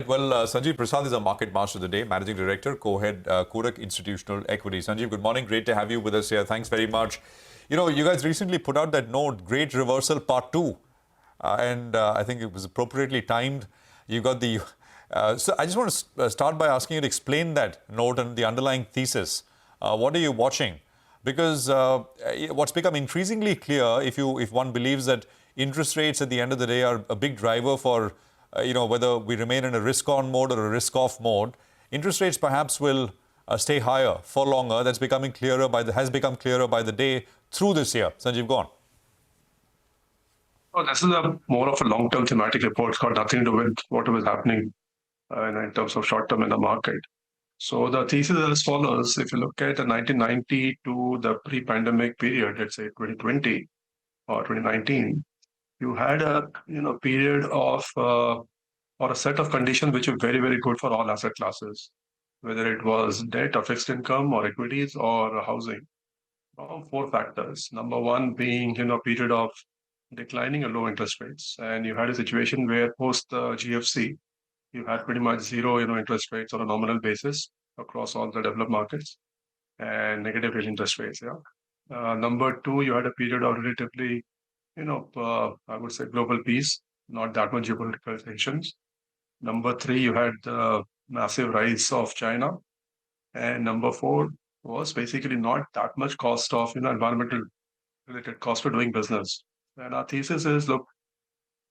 Well, Sanjeev, Prasad is our market master of the day, Managing Director, Co-Head, Kotak Institutional Equities. Sanjeev, good morning. Great to have you with us here. Thanks very much. You know, you guys recently put out that note, Great Reversal Part 2. And I think it was appropriately timed. You got the... so I just want to start by asking you to explain that note and the underlying thesis. What are you watching? Because what's become increasingly clear, if one believes that interest rates at the end of the day are a big driver for, whether we remain in a risk-on mode or a risk-off mode, interest rates perhaps will stay higher for longer. That's becoming clearer has become clearer by the day through this year. Sanjeev, go on. Oh, this is more of a long-term thematic report. It's got nothing to do with whatever is happening in terms of short-term in the market. So the thesis is as follows. If you look at the 1990 to the pre-pandemic period, let's say 2020 or 2019, you had a period of or a set of conditions which were very, very good for all asset classes, whether it was debt or fixed income or equities or housing. Four factors. Number one being a period of declining or low interest rates, and you had a situation where post the GFC, you had pretty much zero interest rates on a nominal basis across all the developed markets, and negative real interest rates. Number two, you had a period of relatively I would say global peace, not that much geopolitical tensions. Number three, you had the massive rise of China. And number four was basically not that much cost of environmental related cost for doing business. And our thesis is, look,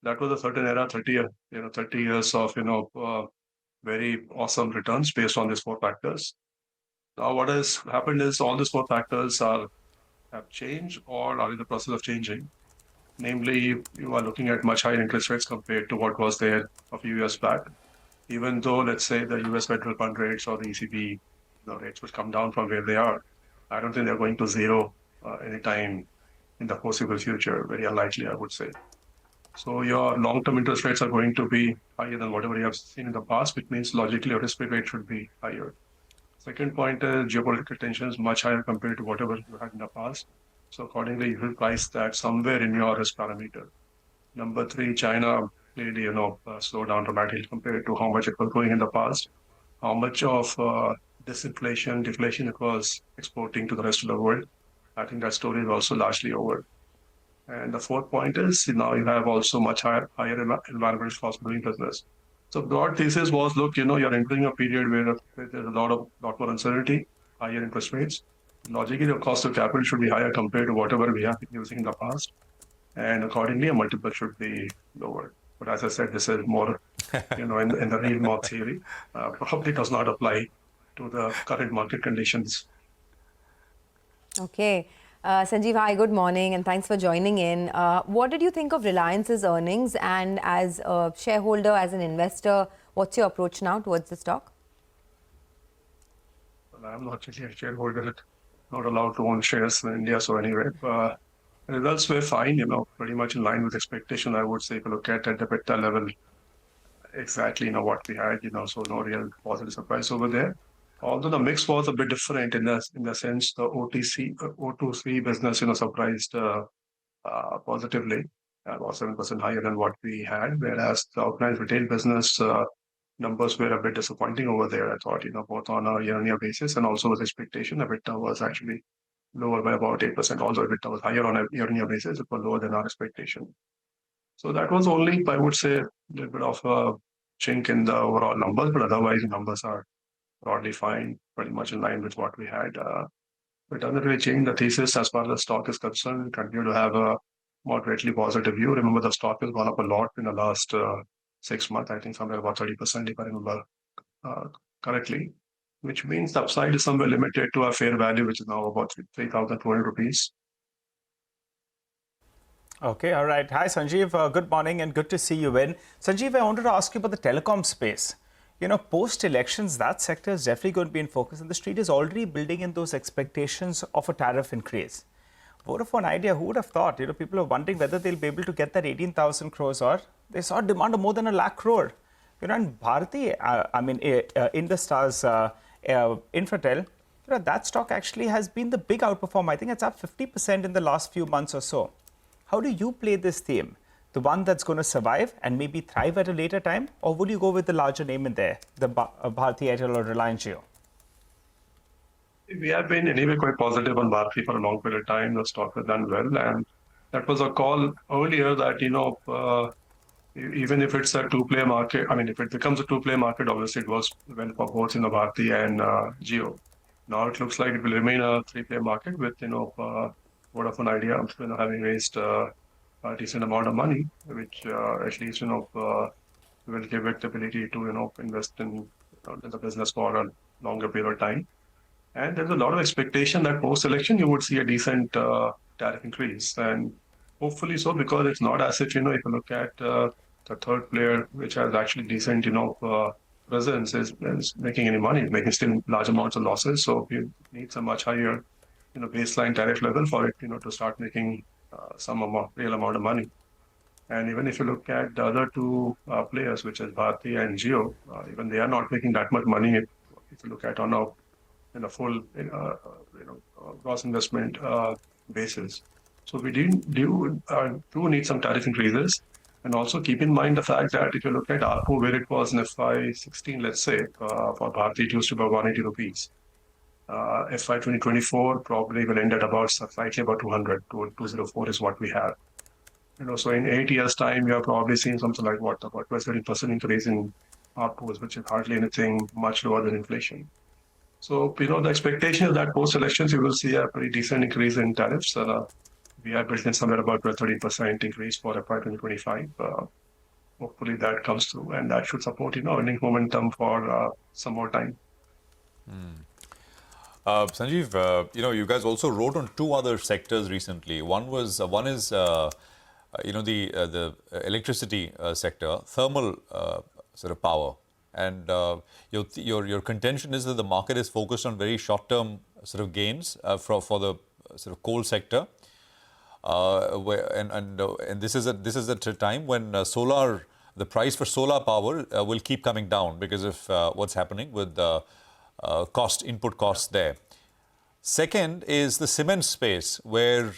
that was a certain era, 30 years of very awesome returns based on these four factors. Now what has happened is all these four factors have changed or are in the process of changing. Namely, you are looking at much higher interest rates compared to what was there a few years back. Even though, let's say, the US federal fund rates or the ECB rates would come down from where they are, I don't think they're going to zero anytime in the foreseeable future. Very unlikely, I would say. So your long-term interest rates are going to be higher than whatever you have seen in the past, which means logically your risk-free rate should be higher. Second point is geopolitical tensions much higher compared to whatever you had in the past. So accordingly, you will price that somewhere in your risk parameter. Number three, China clearly, slowed down dramatically compared to how much it was growing in the past. How much of disinflation, deflation it was exporting to the rest of the world. I think that story is also largely over. And the fourth point is now you have also much higher environmental cost of doing business. So broad thesis was, look, you're entering a period where there's a lot more uncertainty, higher interest rates. Logically, the cost of capital should be higher compared to whatever we have been using in the past. And accordingly, a multiple should be lower. But as I said, this is more, in the real more theory. Probably does not apply to the current market conditions. Okay. Sanjeev, hi, good morning, and thanks for joining in. What did you think of Reliance's earnings? And as a shareholder, as an investor, what's your approach now towards the stock? Well, I'm not really a shareholder, not allowed to own shares in India. So anyway, results were fine, pretty much in line with expectation, I would say. If you look at the EBITDA level, exactly, what we had, so no real positive surprise over there. Although the mix was a bit different in the sense the O2C business, surprised positively, about 7% higher than what we had, whereas the organized retail business numbers were a bit disappointing over there. I thought, both on a year-on-year basis and also with expectation, EBITDA was actually lower by about 8%. Although EBITDA was higher on a year-on-year basis, it was lower than our expectation. So that was only, I would say, a little bit of a chink in the overall numbers, but otherwise the numbers are broadly fine, pretty much in line with what we had. It doesn't really change the thesis as far as the stock is concerned. We continue to have a moderately positive view. Remember, the stock has gone up a lot in the last 6 months, I think somewhere about 30%, if I remember correctly, which means the upside is somewhere limited to a fair value, which is now about 3,200 rupees. Okay, all right. Hi, Sanjeev. Good morning and good to see you in. Sanjeev, I wanted to ask you about the telecom space. Post-elections, that sector is definitely going to be in focus, and the street is already building in those expectations of a tariff increase. Vodafone Idea, who would have thought? People are wondering whether they'll be able to get that 18,000 crores, or they saw demand of more than 1 lakh crore. And Bharti, Industar's Infratel, that stock actually has been the big outperformer. I think it's up 50% in the last few months or so. How do you play this theme? the one that's going to survive and maybe thrive at a later time? Or will you go with the larger name in there, the Bharti Airtel or Reliance Jio? We have been anyway quite positive on Bharti for a long period of time. The stock has done well. And that was a call earlier that, even if it's a two-player market, I mean, if it becomes a two-player market, obviously it works well for both, Bharti and Jio. Now it looks like it will remain a three-player market with, Vodafone Idea, having raised a decent amount of money, which at least, will give it the ability to, invest in the business for a longer period of time. And there's a lot of expectation that post-election you would see a decent tariff increase, and hopefully so, because it's not as if, if you look at the third player, which has actually decent, presence, is making any money, making still large amounts of losses. So you need a much higher, baseline tariff level for it, to start making some real amount of money. And even if you look at the other two players, which is Bharti and Jio, even they are not making that much money if you look at on a full, gross investment basis. So we do need some tariff increases, and also keep in mind the fact that if you look at ARPU, where it was in FY16, let's say, for Bharti, it used to be about 180 rupees. FY 2024 probably will end at about slightly about 200 to 204 is what we have. So in 8 years' time, you are probably seeing something like about 13% increase in ARPUs, which is hardly anything much lower than inflation. So, the expectation is that post-elections, you will see a pretty decent increase in tariffs. We are built in somewhere about 13% increase for FY 2025. Hopefully that comes through, and that should support, earning momentum for some more time. Sanjeev, you guys also wrote on two other sectors recently. One is the electricity sector, thermal sort of power. And your contention is that the market is focused on very short-term sort of gains for the sort of coal sector, and this is at a time when the price for solar power will keep coming down because of what's happening with the input costs there. Second is the cement space, where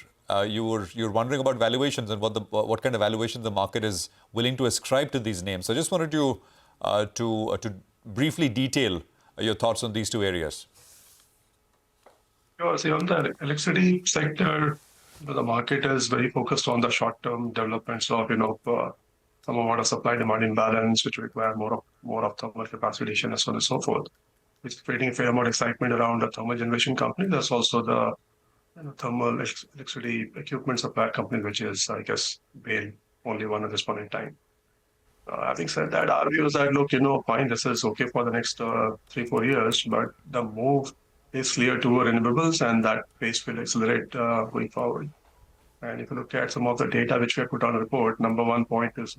you're wondering about valuations and what kind of valuation the market is willing to ascribe to these names. So I just wanted you to briefly detail your thoughts on these two areas. Sure. See, on the electricity sector, the market is very focused on the short-term developments of, some amount of supply-demand imbalance, which require more of thermal capacity addition, and so on and so forth, which is creating a fair amount of excitement around the thermal generation company. There's also the thermal electricity equipment supply company, which is, I guess, BAIL, only one at this point in time. Having said that, our view is that, look, fine, this is okay for the next 3-4 years, but the move is clear to renewables, and that pace will accelerate going forward. And if you look at some of the data which we have put on a report, number one point is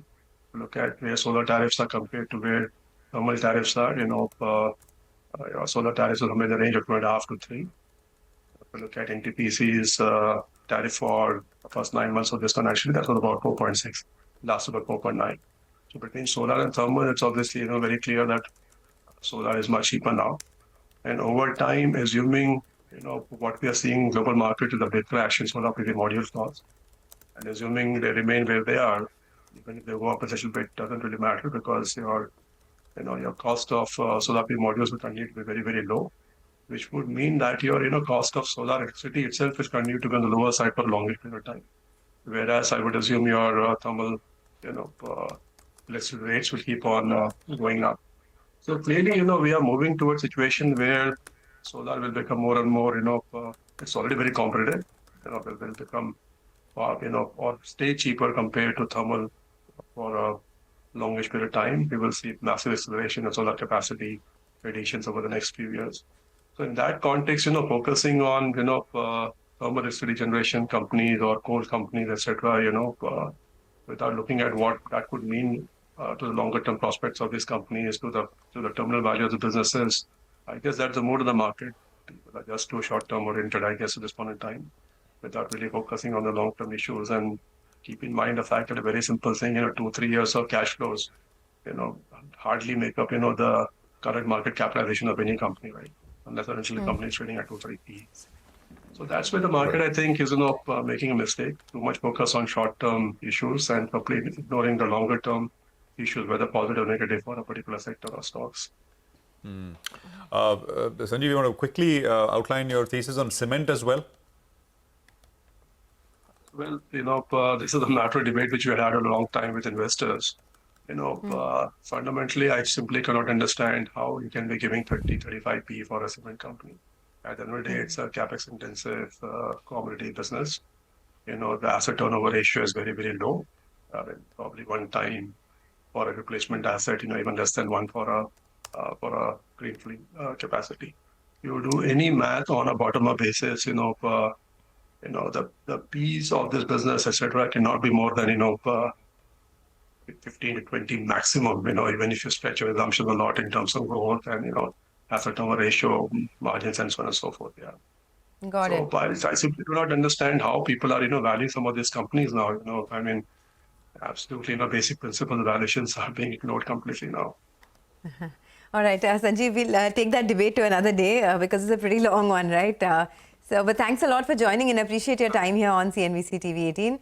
look at where solar tariffs are compared to where thermal tariffs are. Solar tariffs are somewhere in the range of 2.5 to 3. If you look at NTPC's tariff for the first 9 months of this financial year, that was about 4.6, last about 4.9. So between solar and thermal, it's obviously very clear that solar is much cheaper now. And over time, assuming what we are seeing global market is a big crash in solar PV module costs, and assuming they remain where they are, even if they go up a little bit, doesn't really matter, because your cost of solar PV modules will continue to be very, very low, which would mean that your cost of solar electricity itself will continue to be on the lower side for a longer period of time. Whereas I would assume your thermal electricity rates will keep on going up. So clearly, we are moving towards a situation where solar will become more and more, it's already very competitive, will become, or stay cheaper compared to thermal for a longish period of time. We will see massive acceleration of solar capacity additions over the next few years. So in that context, focusing on, thermal electricity generation companies or coal companies, etc., without looking at what that could mean to the longer term prospects of these companies, to the terminal value of the businesses, I guess that's the mood of the market. People are just too short term oriented, I guess, at this point in time, without really focusing on the long term issues. And keep in mind the fact that a very simple thing, 2-3 years of cash flows, hardly make up, the current market capitalization of any company, right? Unless eventually the company is trading at 2-3 P. So that's where the market, I think, is making a mistake. Too much focus on short-term issues and completely ignoring the longer-term issues, whether positive or negative for a particular sector or stocks. Sanjeev, you want to quickly outline your thesis on cement as well? Well, this is a macro debate which we had a long time with investors. Fundamentally, I simply cannot understand how you can be giving 30, 35 P for a cement company. At the end of the day, it's a capex intensive commodity business. The asset turnover ratio is very, very low. Probably 1 time for a replacement asset, even less than 1 for a greenfield capacity. You do any math on a bottom-up basis, the P's of this business, etc., cannot be more than 15 to 20 maximum. Even if you stretch your assumptions a lot in terms of growth and asset turnover ratio, margins, and so on and so forth. Yeah. Got it. I simply do not understand how people are valuing some of these companies now. Absolutely, basic principles of valuations are being ignored completely now. All right, Sanjeev, we'll take that debate to another day because it's a pretty long one, right? But thanks a lot for joining in. Appreciate your time here on CNBC TV18.